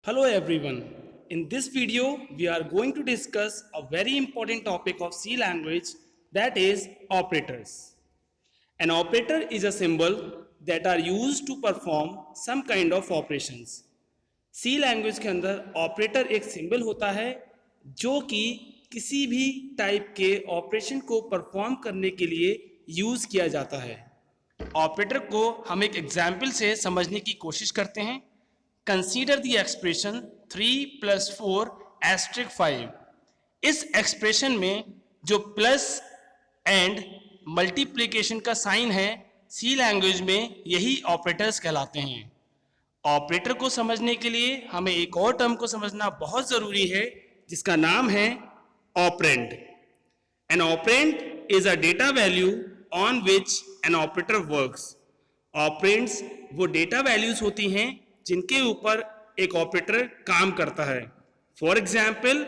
Hello everyone. In this video, we are going to discuss a very important topic of C language, that is operators. An operator is a symbol that are used to perform some kind of operations. C language के अंदर operator एक symbol होता है जो कि किसी भी type के operation को perform करने के लिए use किया जाता है. Operator को हम एक example से समझने की कोशिश करते हैं. Consider the expression 3 plus 4 asterisk 5. इस एक्सप्रेशन में जो प्लस एंड मल्टीप्लिकेशन का साइन है सी लैंग्वेज में यही ऑपरेटर्स कहलाते हैं. ऑपरेटर को समझने के लिए हमें एक और टर्म को समझना बहुत ज़रूरी है जिसका नाम है operand. An operand is a data value on which an operator works. Operands वो डेटा वैल्यूज होती हैं जिनके ऊपर एक ऑपरेटर काम करता है. For example,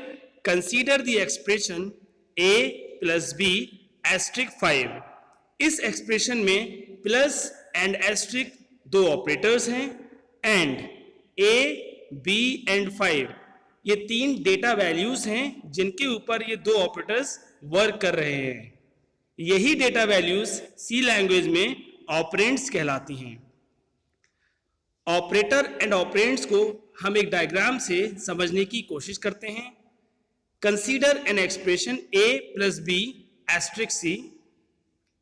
consider the expression a plus b asterisk 5. इस एक्सप्रेशन में प्लस एंड एस्ट्रिक दो ऑपरेटर्स हैं एंड a, b एंड 5 ये तीन डेटा वैल्यूज हैं जिनके ऊपर ये दो ऑपरेटर्स वर्क कर रहे हैं. यही डेटा वैल्यूज सी लैंग्वेज में ऑपरेंड्स कहलाती हैं. ऑपरेटर एंड ऑपरेंड्स को हम एक डायग्राम से समझने की कोशिश करते हैं. Consider an expression a plus b asterisk c.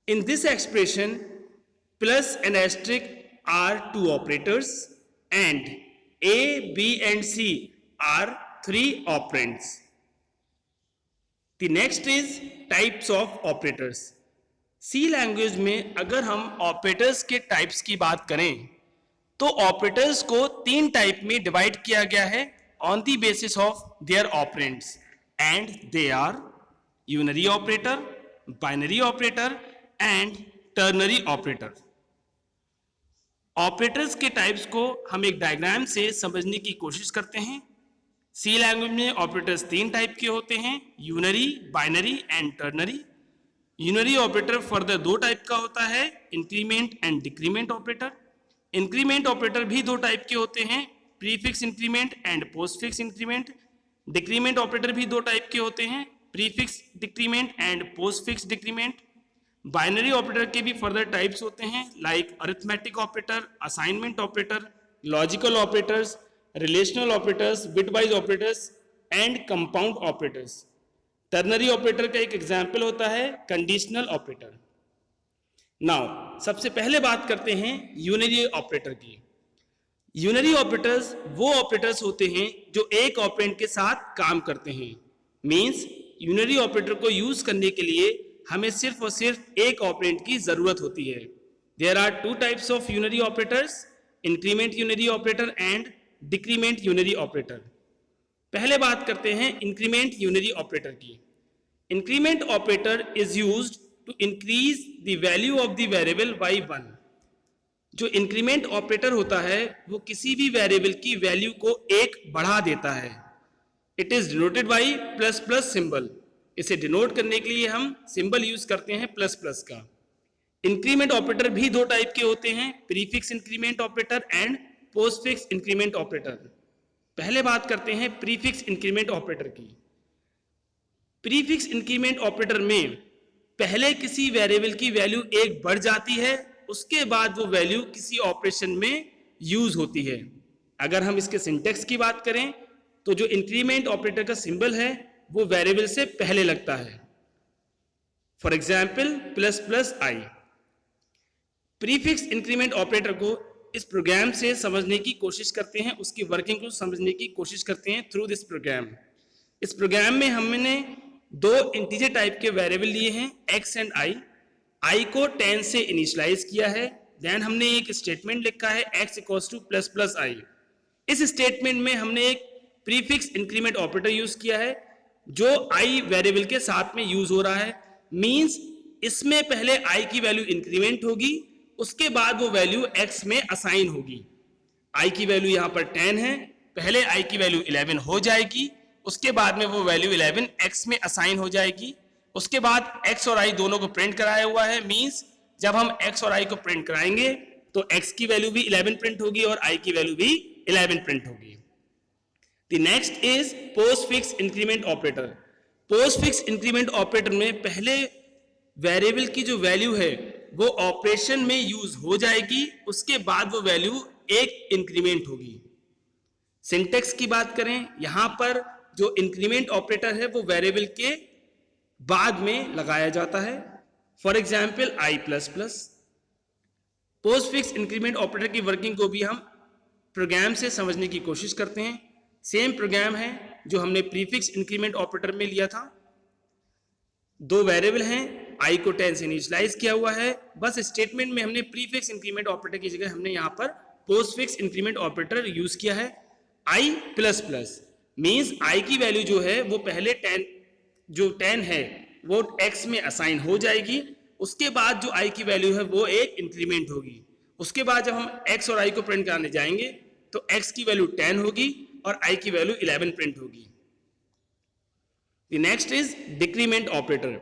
In this expression plus and asterisk are two operators and a, b and c are three operands. The next is types of operators. C language में अगर हम operators के types की बात करें तो operators को तीन टाइप में डिवाइड किया गया है on the basis of their operands and they are unary operator, binary operator and ternary operator. Operators के टाइप्स को हम एक डायग्राम से समझने की कोशिश करते हैं. सी लैंग्वेज में ऑपरेटर्स तीन टाइप के होते हैं, unary, binary and ternary. Unary operator further दो टाइप का होता है, increment and decrement operator. Increment operator भी दो टाइप के होते हैं, prefix increment and postfix increment. Decrement operator भी दो टाइप के होते हैं, prefix decrement and postfix decrement. Binary operator के भी फर्दर टाइप्स होते हैं like arithmetic operator, assignment operator, logical operators, relational operators, bitwise operators and compound operators. Ternary operator का एक एग्जाम्पल होता है कंडीशनल ऑपरेटर. नाउ सबसे पहले बात करते हैं यूनरी ऑपरेटर की. यूनरी ऑपरेटर्स वो ऑपरेटर्स होते हैं जो एक ऑपरेंड के साथ काम करते हैं. मींस यूनरी ऑपरेटर को यूज करने के लिए हमें सिर्फ और सिर्फ एक ऑपरेंड की जरूरत होती है. There are two types of unary operators, increment unary operator and decrement unary operator. पहले बात करते हैं इंक्रीमेंट यूनरी ऑपरेटर की. Increment operator is used to increase the value of the variable by 1. जो इंक्रीमेंट ऑपरेटर होता है वो किसी भी वेरिएबल की वैल्यू को एक बढ़ा देता है. It is denoted by plus plus symbol. इसे डिनोट करने के लिए हम सिंबल यूज करते हैं प्लस प्लस का. इंक्रीमेंट ऑपरेटर भी दो टाइप के होते हैं, prefix increment operator and postfix increment operator. पहले बात करते हैं प्रीफिक्स इंक्रीमेंट ऑपरेटर की. प्रीफिक्स इंक्रीमेंट ऑपरेटर में पहले किसी वेरिएबल की वैल्यू एक बढ़ जाती है, उसके बाद वो वैल्यू किसी ऑपरेशन में यूज होती है. अगर हम इसके सिंटेक्स की बात करें तो जो इंक्रीमेंट ऑपरेटर का सिंबल है वो वेरिएबल से पहले लगता है. For example plus plus I. Prefix increment operator को इस प्रोग्राम से समझने की कोशिश करते हैं, उसकी वर्किंग को समझने की कोशिश करते हैं थ्रू दिस प्रोग्राम. इस प्रोग्राम में हमने दो इंटीजर टाइप के वेरिएबल लिए हैं x एंड i को 10 से इनिशियलाइज किया है. देन हमने एक स्टेटमेंट लिखा है x equals two plus plus i. इस स्टेटमेंट में हमने एक प्रीफिक्स इंक्रीमेंट ऑपरेटर यूज किया है जो i वेरिएबल के साथ में यूज हो रहा है. मींस इसमें पहले i की वैल्यू इंक्रीमेंट होगी, उसके बाद वो वैल्यू x में असाइन होगी. i की वैल्यू यहाँ पर 10 है, पहले i की वैल्यू 11 हो जाएगी, उसके बाद में वो वैल्यू 11 x में असाइन हो जाएगी. उसके बाद x और i दोनों को प्रिंट कराया हुआ है. मींस जब हम x और i को प्रिंट कराएंगे तो x की वैल्यू भी 11 प्रिंट होगी और i की वैल्यू भी 11 प्रिंट होगी. The next is post fix increment operator. Post fix increment operator में पहले वेरिएबल की जो वैल्यू है वो ऑपरेशन में यूज हो जाएगी, उसके बाद वो वैल्यू एक इंक्रीमेंट होगी। सिंटेक्स की बात करें, यहां पर जो इंक्रीमेंट ऑपरेटर है वो वेरिएबल के बाद में लगाया जाता है। For example I plus plus. Post fix increment operator की वर्किंग को भी हम प्रोग्राम से समझने की कोशिश करते हैं। सेम प्रोग्राम है जो हमने प्रीफिक्स इंक्रीमेंट ऑपरेटर में लिया था। दो वेरिएबल हैं, आई को 10 से इनिशियलाइज किया हुआ है, बस स्टेटमेंट में हमने प्रीफिक्स इंक्रीमेंट ऑपरेटर की जगह हमने यहां पर post fix increment operator use किया है। आई प्लस प्लस मीन्स आई की वैल्यू जो है वो पहले 10 है वो x में असाइन हो जाएगी, उसके बाद जो i की वैल्यू है वो एक इंक्रीमेंट होगी। उसके बाद जब हम x और i को प्रिंट कराने जाएंगे तो x की वैल्यू 10 होगी और i की वैल्यू 11 प्रिंट होगी। The next is decrement operator.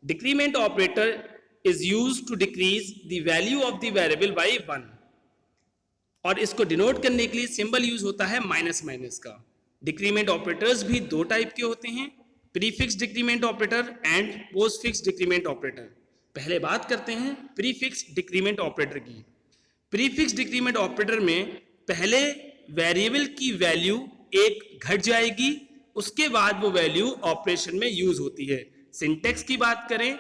Decrement operator is used to decrease the value of the variable by 1 और इसको डिनोट करने के लिए सिंबल यूज होता है माइनस माइनस का। डिक्रीमेंट ऑपरेटर्स भी दो टाइप के होते हैं, prefix decrement operator and post fix decrement operator. पहले बात करते हैं प्रीफिक्स डिक्रीमेंट ऑपरेटर की। प्रीफिक्स डिक्रीमेंट ऑपरेटर में पहले वेरिएबल की वैल्यू एक घट जाएगी, उसके बाद वो वैल्यू ऑपरेशन में यूज होती है। सिंटेक्स की बात करें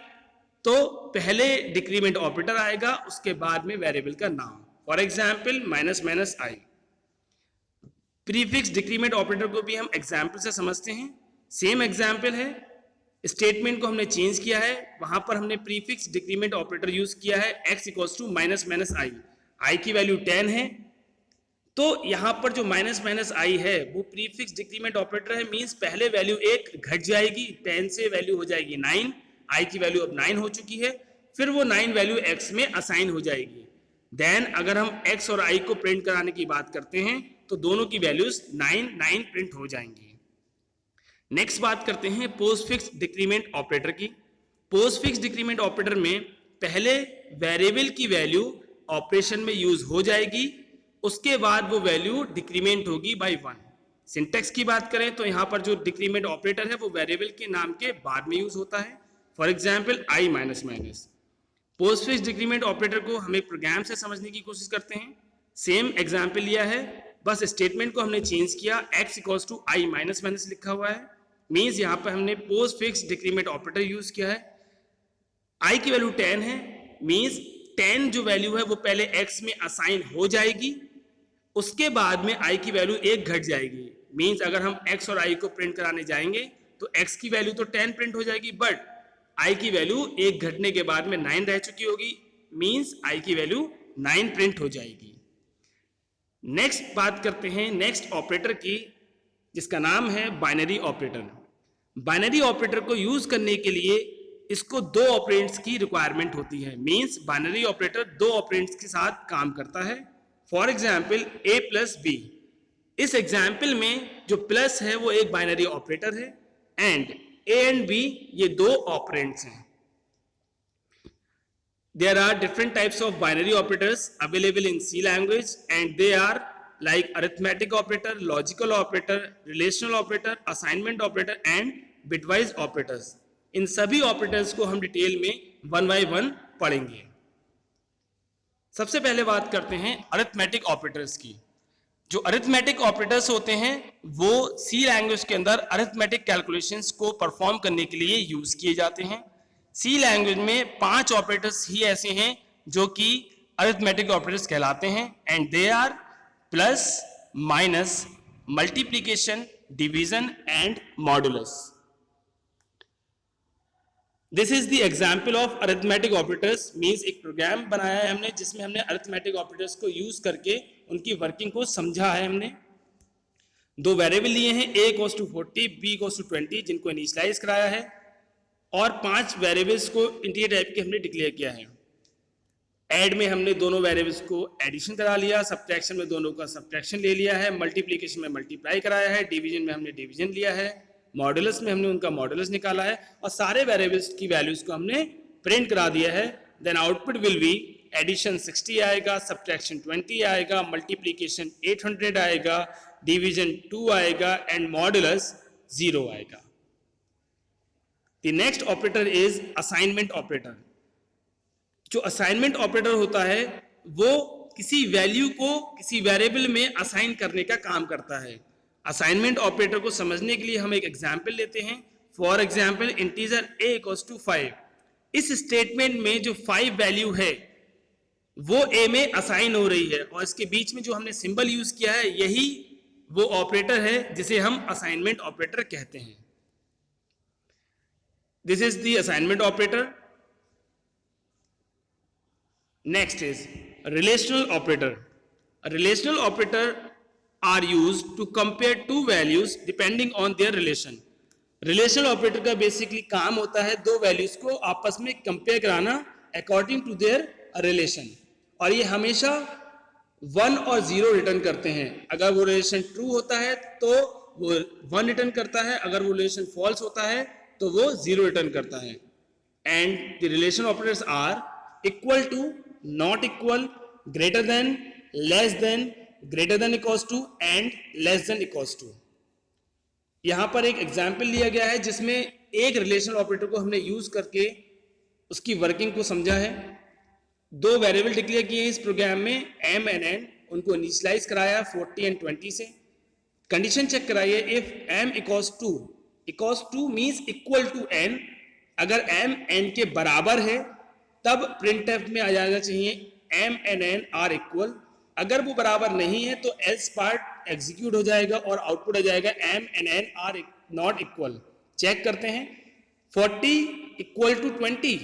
तो पहले डिक्रीमेंट ऑपरेटर आएगा, उसके बाद में वेरिएबल का नाम। For example minus minus I. Prefix decrement operator को भी हम एग्जाम्पल से समझते हैं। सेम एग्जाम्पल है, स्टेटमेंट को हमने चेंज किया है, वहां पर हमने प्रीफिक्स डिक्रीमेंट ऑपरेटर यूज किया है x equals to minus minus I. I की वैल्यू 10 है, तो यहां पर जो माइनस माइनस आई है वो प्रीफिक्स डिक्रीमेंट ऑपरेटर है, मींस पहले वैल्यू एक घट जाएगी, 10 से वैल्यू हो जाएगी 9, आई की वैल्यू अब 9 हो चुकी है, फिर वो 9 वैल्यू x में असाइन हो जाएगी। देन अगर हम x और i को प्रिंट कराने की बात करते हैं तो दोनों की वैल्यूज 9 प्रिंट हो जाएंगी। नेक्स्ट बात करते हैं पोस्ट फिक्स डिक्रीमेंट ऑपरेटर की। पोस्ट फिक्स डिक्रीमेंट ऑपरेटर में पहले वेरिएबल की वैल्यू ऑपरेशन में यूज हो जाएगी, उसके बाद वो वैल्यू डिक्रीमेंट होगी बाय 1। सिंटेक्स की बात करें तो यहां पर जो डिक्रीमेंट ऑपरेटर है वो वेरिएबल के नाम के बाद में यूज होता है। For example I minus minus. Post fix decrement operator को हम एक प्रोग्राम से समझने की कोशिश करते हैं। सेम एग्जाम्पल लिया है, बस स्टेटमेंट को हमने चेंज किया, x equals to i minus minus लिखा हुआ है, मीन्स यहां पर हमने postfix decrement operator use किया है। i की वैल्यू 10 है, मीन्स 10 जो वैल्यू है वो पहले x में असाइन हो जाएगी, उसके बाद में i की वैल्यू एक घट जाएगी, मीन्स अगर हम x और i को प्रिंट कराने जाएंगे तो x की वैल्यू तो 10 प्रिंट हो जाएगी, बट i की वैल्यू एक घटने के बाद में 9 रह चुकी होगी, मीन्स i की वैल्यू 9 प्रिंट हो जाएगी। नेक्स्ट बात करते हैं नेक्स्ट ऑपरेटर की, जिसका नाम है बाइनरी ऑपरेटर। बाइनरी ऑपरेटर को यूज करने के लिए इसको दो ऑपरेंड्स की रिक्वायरमेंट होती है, मींस बाइनरी ऑपरेटर दो ऑपरेंड्स के साथ काम करता है। For example a plus b. इस एग्जाम्पल में जो प्लस है वो एक बाइनरी ऑपरेटर है एंड a एंड b ये दो ऑपरेंड्स हैं। There are different types of binary operators available in C language and they are like arithmetic operator, logical operator, relational operator, assignment operator and bitwise operators. इन सभी operators को हम detail में one by one पढ़ेंगे। सबसे पहले बात करते हैं अरिथमेटिक ऑपरेटर्स की। जो अरिथमेटिक ऑपरेटर्स होते हैं वो सी लैंग्वेज के अंदर अरिथमेटिक कैलकुलेशंस को परफॉर्म करने के लिए यूज किए जाते हैं। सी लैंग्वेज में 5 ऑपरेटर्स ही ऐसे हैं जो कि अरिथमेटिक ऑपरेटर्स कहलाते हैं and they are plus, minus, multiplication, division and modulus. This is the example of arithmetic operators, means एक प्रोग्राम बनाया है हमने जिसमें हमने अरिथमेटिक ऑपरेटर्स को यूज करके उनकी वर्किंग को समझा है। हमने दो वेरिएबल लिए हैं, a goes to 40, b goes to 20 जिनको इनिशियलाइज कराया है और 5 वेरिएबल्स को इंटीजर टाइप के हमने डिक्लेयर किया है। ऐड में हमने दोनों वेरिएबल्स को एडिशन करा लिया, सब्ट्रैक्शन में दोनों का सब्ट्रैक्शन ले लिया है, मल्टीप्लिकेशन में मल्टीप्लाई कराया है, डिवीजन में हमने डिवीजन लिया है, मॉडुलस में हमने उनका मॉडुलस निकाला है और सारे वेरिएबल्स की वैल्यूज को हमने प्रिंट करा दिया है। Then output will be addition 60 आएगा, सब्ट्रैक्शन 20 आएगा, मल्टीप्लिकेशन 800 आएगा, डिवीजन 2 आएगा एंड मॉडुलस 0 आएगा। The next operator is assignment operator. जो असाइनमेंट ऑपरेटर होता है वो किसी वैल्यू को किसी वेरिएबल में असाइन करने का काम करता है। असाइनमेंट ऑपरेटर को समझने के लिए हम एक एग्जांपल लेते हैं। For example integer a equals to 5। इस स्टेटमेंट में जो 5 वैल्यू है वो a में असाइन हो रही है और इसके बीच में जो हमने सिंबल यूज किया है यही वो ऑपरेटर है जिसे हम असाइनमेंट ऑपरेटर कहते हैं। This is the assignment operator. Next is relational operator. A relational operator are used to compare two values depending on their relation. Relational operator का basically काम होता है दो values को आपस में compare कराना according to their relation, और ये हमेशा 1 और 0 रिटर्न करते हैं। अगर वो relation true होता है तो वो 1 रिटर्न करता है, अगर वो relation false होता है तो वो 0 रिटर्न करता है। And the relation operators are equal to, not equal, greater than, less than, greater than equals to and less than equals to। यहां पर एक एग्जाम्पल लिया गया है जिसमें एक रिलेशनल ऑपरेटर को हमने यूज करके उसकी वर्किंग को समझा है। दो वेरिएबल डिक्लेयर किए इस प्रोग्राम में m and n, उनको इनिशियलाइज कराया 40 and 20 से। कंडीशन चेक कराइए, if m equals to means equal to n, अगर m n के बराबर है तब printf में आ जाना चाहिए m and n are equal. अगर वो बराबर नहीं है तो else पार्ट एग्जीक्यूट हो जाएगा और आउटपुट आ जाएगा m and n are not equal. Check करते हैं 40 equal to 20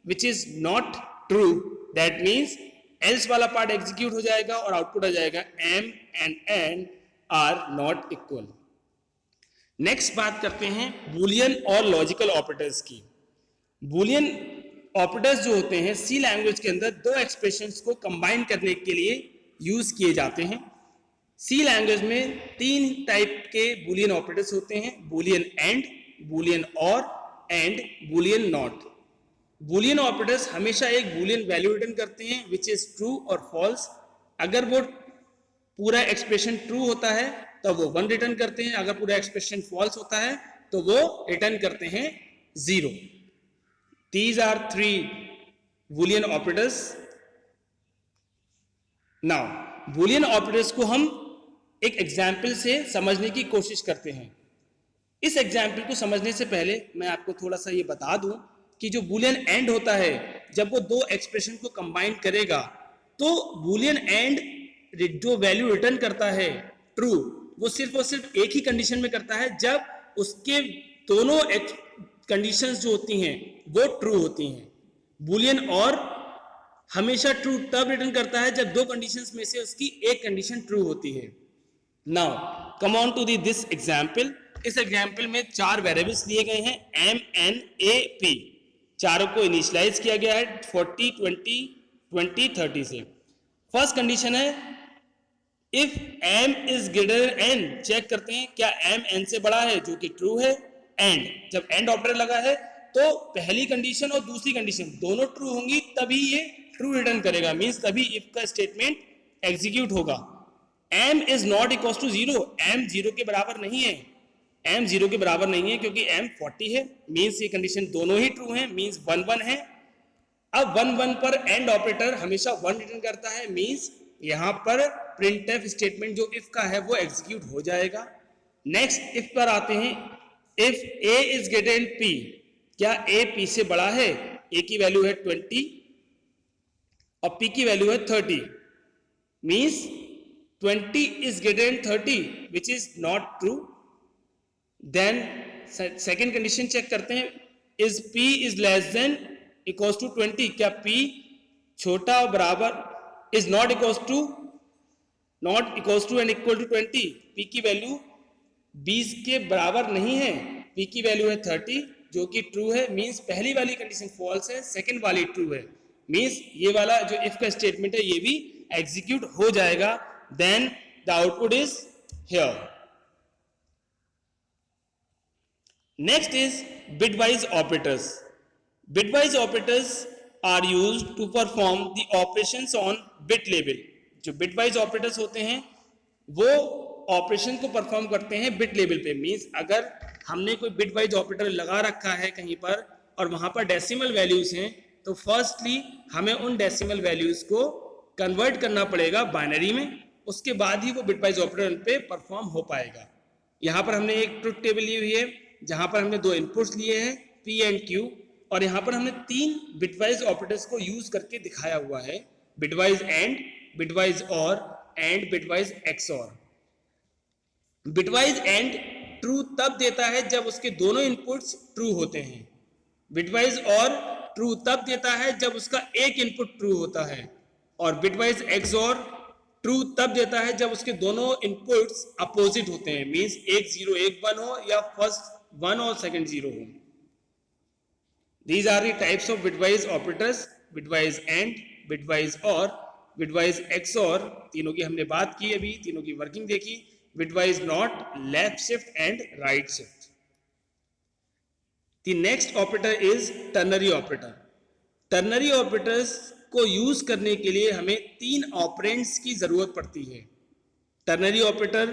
which is not true, that means else वाला पार्ट एग्जीक्यूट हो जाएगा और आउटपुट आ जाएगा m and n are not equal. Next बात करते हैं बूलियन और लॉजिकल ऑपरेटर्स की। बूलियन ऑपरेटर्स जो होते हैं सी लैंग्वेज के अंदर दो एक्सप्रेशंस को कंबाइन करने के लिए यूज किए जाते हैं। सी लैंग्वेज में 3 टाइप के बूलियन ऑपरेटर्स होते हैं, बूलियन एंड, बूलियन और and Boolean not. Boolean operators हमेशा एक बूलियन वैल्यू रिटर्न करते हैं विच इज ट्रू और फॉल्स। अगर वो पूरा एक्सप्रेशन ट्रू होता है तो वो 1 रिटर्न करते हैं, अगर पूरा एक्सप्रेशन फॉल्स होता है तो वो रिटर्न करते हैं 0। These are 3 Boolean operators. Now, Boolean operators को हम एक एग्जाम्पल से समझने की कोशिश करते हैं। इस एग्जाम्पल को समझने से पहले मैं आपको थोड़ा सा ये बता दूं कि जो बूलियन एंड होता है जब वो दो एक्सप्रेशन को कंबाइन करेगा तो बूलियन एंड जो वैल्यू रिटर्न करता है ट्रू, वो सिर्फ और सिर्फ एक ही कंडीशन में करता है जब उसके दोनों कंडीशंस जो होती हैं वो ट्रू होती हैं। बूलियन और हमेशा ट्रू तब रिटर्न करता है जब दो कंडीशंस में से उसकी एक कंडीशन ट्रू होती है। Now come on to this example. इस एग्जांपल में 4 वेरिएबल्स दिए गए हैं m n a p, चारों को इनिशियलाइज किया गया है 40 20 20 30 से। फर्स्ट कंडीशन है if m is greater n, check करते हैं क्या m n से बड़ा है, जो कि ट्रू है। एंड, जब एंड ऑपरेटर लगा है तो पहली कंडीशन और दूसरी कंडीशन दोनों ट्रू होंगी तभी ये ट्रू रिटर्न करेगा, मींस तभी इफ का स्टेटमेंट एग्जीक्यूट होगा। m is not equal to 0, m 0 के बराबर नहीं है, m 0 के बराबर नहीं है क्योंकि m 40 है, मींस ये कंडीशन दोनों ही ट्रू हैं, मींस 1 1 है। अब 1 1 पर एंड ऑपरेटर हमेशा 1 रिटर्न करता है, मींस यहां पर प्रिंटफ स्टेटमेंट जो इफ का है वो एग्जीक्यूट हो जाएगा। नेक्स्ट इफ पर आते हैं, if a is greater then p, क्या a p से बड़ा है, a की वैल्यू है 20 और p की वैल्यू है 30, means 20 is greater than 30 which is not true. Then second condition check करते हैं, is p is less than equals to 20, क्या p छोटा और बराबर is not equals to and equal to 20, p की वैल्यू 20 के बराबर नहीं है, p की वैल्यू है 30 जो कि ट्रू है, मींस पहली वाली कंडीशन फॉल्स है, सेकंड वाली ट्रू है, मींस ये वाला जो इफ का स्टेटमेंट है ये भी एग्जीक्यूट हो जाएगा। Then the output is here. Next is bitwise operators. Bitwise operators are used to perform the operations on bit level. जो बिटवाइज ऑपरेटर्स होते हैं वो ऑपरेशन को परफॉर्म करते हैं बिट लेवल पे। मींस अगर हमने कोई बिट वाइज ऑपरेटर लगा रखा है कहीं पर और वहां पर डेसिमल वैल्यूज हैं, तो फर्स्टली हमें उन डेसिमल वैल्यूज को कन्वर्ट करना पड़ेगा बाइनरी में, उसके बाद ही वो बिट वाइज ऑपरेटर पे परफॉर्म हो पाएगा। यहाँ पर हमने एक ट्रुथ टेबल ली हुई है जहां पर हमने दो इनपुट्स लिए हैं P एंड Q, और यहाँ पर हमने तीन बिटवाइज ऑपरेटर्स को यूज करके दिखाया हुआ है, बिटवाइज एंड, बिटवाइज और and bitwise XOR. Bitwise and true तब देता है जब उसके दोनों इनपुट्स ट्रू होते हैं। बिटवाइज और ट्रू तब देता है जब उसका एक इनपुट ट्रू होता है, और बिटवाइज एक्सऑर ट्रू तब देता है जब उसके दोनों इनपुट्स अपोजिट होते हैं। मींस एक 0 एक 1 हो या फर्स्ट 1 और सेकंड 0 हो। These are the types of bitwise operators, bitwise AND, bitwise OR, bitwise XOR। तीनों की हमने बात की अभी, तीनों की वर्किंग देखी। bitwise NOT, left shift and right shift। The next operator is ternary operator। ternary operators को यूज करने के लिए हमें तीन ऑपरेंड्स की जरूरत पड़ती है। ternary operator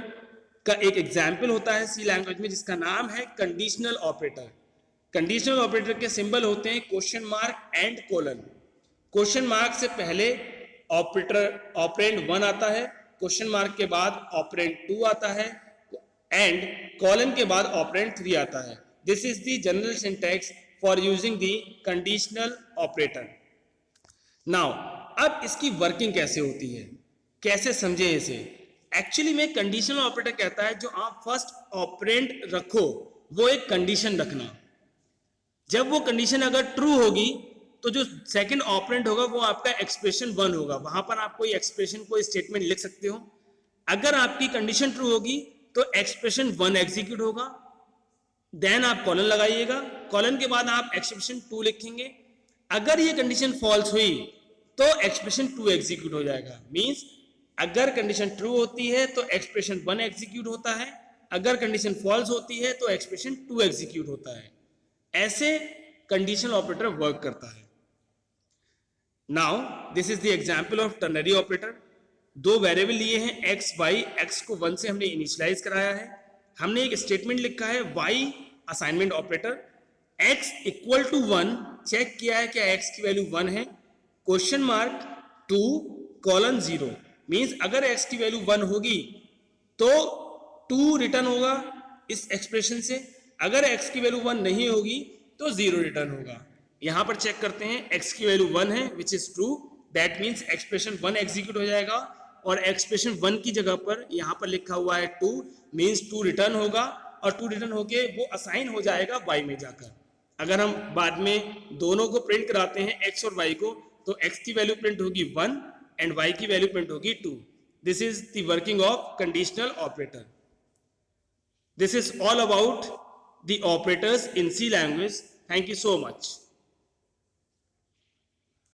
का एक एग्जाम्पल होता है सी लैंग्वेज में जिसका नाम है कंडीशनल ऑपरेटर। कंडीशनल ऑपरेटर के सिंबल होते हैं question mark and colon. Question mark से पहले ऑपरेंड 1 आता है, क्वेश्चन मार्क के बाद ऑपरेंड 2 आता है, एंड कोलन के बाद ऑपरेंड 3 आता है। This is the general syntax for using the conditional operator. Now अब इसकी वर्किंग कैसे होती है, कैसे समझें इसे। एक्चुअली में कंडीशनल ऑपरेटर कहता है जो आप फर्स्ट ऑपरेंड रखो वो एक कंडीशन रखना। जब वो कंडीशन अगर ट्रू होगी तो जो सेकंड ऑपरेंड होगा वो आपका एक्सप्रेशन 1 होगा। वहां पर आप कोई एक्सप्रेशन, कोई स्टेटमेंट लिख सकते हो। अगर आपकी कंडीशन ट्रू होगी तो एक्सप्रेशन 1 एग्जीक्यूट होगा, देन आप कॉलन लगाइएगा, कॉलन के बाद आप एक्सप्रेशन 2 लिखेंगे। अगर ये कंडीशन फॉल्स हुई तो एक्सप्रेशन 2 एग्जीक्यूट हो जाएगा। मींस अगर कंडीशन ट्रू होती है तो एक्सप्रेशन 1 एग्जीक्यूट होता है, अगर कंडीशन फॉल्स होती है तो एक्सप्रेशन 2 एग्जीक्यूट होता है। ऐसे कंडीशनल ऑपरेटर वर्क करता है। Now this is the example of ternary operator. दो वेरिएबल लिए हैं x y, x को 1 से हमने इनिशियलाइज कराया है। हमने एक स्टेटमेंट लिखा है y assignment operator, x equal to 1 चेक किया है क्या x की वैल्यू 1 है, क्वेश्चन मार्क 2 कोलन 0। मींस अगर x की वैल्यू 1 होगी तो 2 रिटर्न होगा इस एक्सप्रेशन से, अगर x की वैल्यू 1 नहीं होगी तो 0 रिटर्न होगा। यहां पर चेक करते हैं x की वैल्यू 1 है which is true, that means expression 1 execute हो जाएगा, और एक्सप्रेशन 1 की जगह पर यहां पर लिखा हुआ है 2, मींस 2 रिटर्न होगा, और 2 रिटर्न होके वो असाइन हो जाएगा y में जाकर। अगर हम बाद में दोनों को प्रिंट कराते हैं x और y को, तो x की वैल्यू प्रिंट होगी 1 एंड y की वैल्यू प्रिंट होगी 2। This is the working of conditional operator. This is all about the operators in C language. Thank you so much.